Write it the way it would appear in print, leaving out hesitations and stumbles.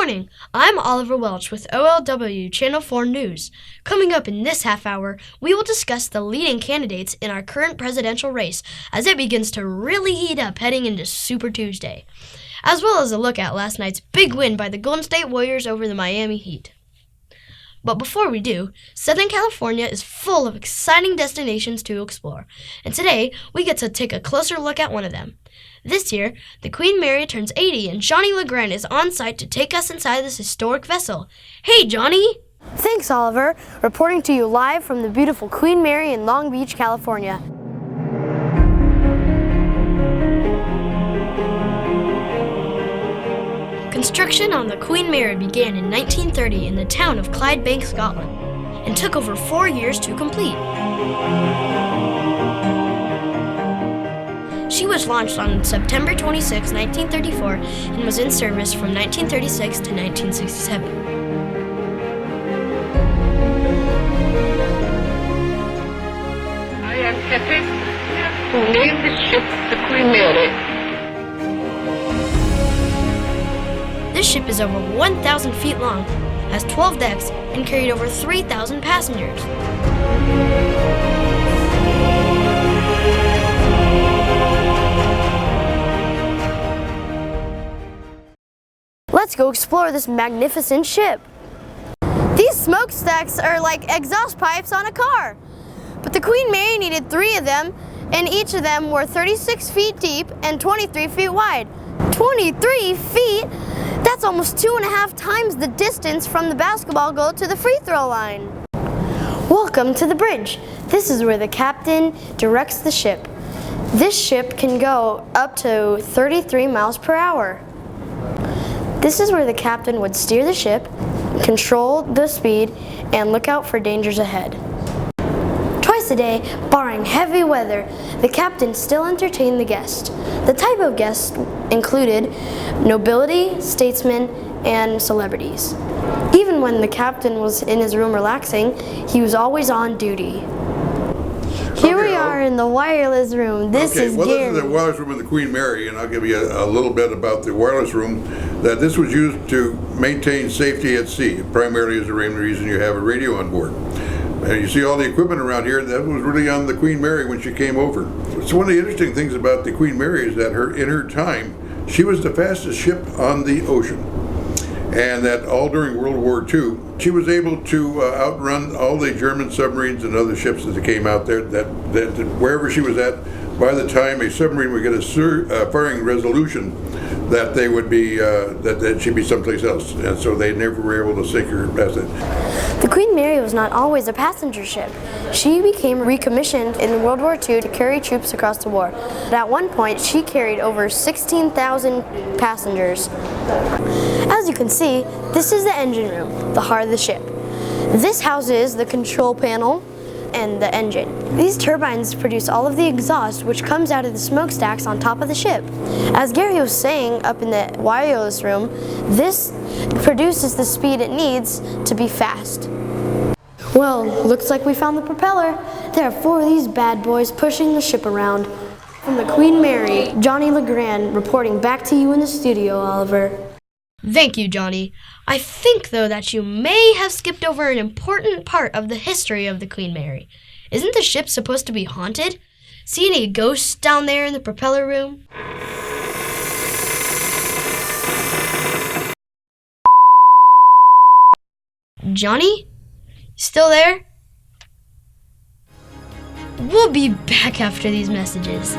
morning, I'm Oliver Welch with OLW Channel 4 News. Coming up in this half hour, we will discuss the leading candidates in our current presidential race as it begins to really heat up heading into Super Tuesday, as well as a look at last night's big win by the Golden State Warriors over the Miami Heat. But before we do, Southern California is full of exciting destinations to explore, and today we get to take a closer look at one of them. This year, the Queen Mary turns 80 and Johnny LeGrand is on site to take us inside this historic vessel. Hey, Johnny! Thanks, Oliver. Reporting to you live from the beautiful Queen Mary in Long Beach, California. Construction on the Queen Mary began in 1930 in the town of Clydebank, Scotland, and took over 4 years to complete. She was launched on September 26, 1934, and was in service from 1936 to 1967. I am happy to name the ship the Queen Mary. This ship is over 1,000 feet long, has 12 decks, and carried over 3,000 passengers. Let's go explore this magnificent ship. These smokestacks are like exhaust pipes on a car. But the Queen Mary needed 3 of them, and each of them were 36 feet deep and 23 feet wide. 23 feet? That's almost 2.5 times the distance from the basketball goal to the free throw line. Welcome to the bridge. This is where the captain directs the ship. This ship can go up to 33 miles per hour. This is where the captain would steer the ship, control the speed, and look out for dangers ahead. Twice a day, barring heavy weather, the captain still entertained the guests. The type of guests included nobility, statesmen, and celebrities. Even when the captain was in his room relaxing, he was always on duty. Here we are in the wireless room. This is Gary. This is the wireless room of the Queen Mary, and I'll give you a little bit about the wireless room. That this was used to maintain safety at sea. Primarily is the main reason you have a radio on board. And you see all the equipment around here, that was really on the Queen Mary when she came over. So one of the interesting things about the Queen Mary is that in her time, she was the fastest ship on the ocean. And that all during World War II, she was able to outrun all the German submarines and other ships that came out there, that wherever she was at, by the time a submarine would get a firing resolution, that they would be, that she'd be someplace else. And so they never were able to sink her past it. The Queen Mary was not always a passenger ship. She became recommissioned in World War II to carry troops across the war. At one point, she carried over 16,000 passengers. As you can see, this is the engine room, the heart of the ship. This houses the control panel and the engine. These turbines produce all of the exhaust which comes out of the smokestacks on top of the ship. As Gary was saying up in the wireless room, this produces the speed it needs to be fast. Well, looks like we found the propeller. There are 4 of these bad boys pushing the ship around. From the Queen Mary, Johnny LeGrand reporting back to you in the studio, Oliver. Thank you, Johnny. I think, though, that you may have skipped over an important part of the history of the Queen Mary. Isn't the ship supposed to be haunted? See any ghosts down there in the propeller room? Johnny? Still there? We'll be back after these messages.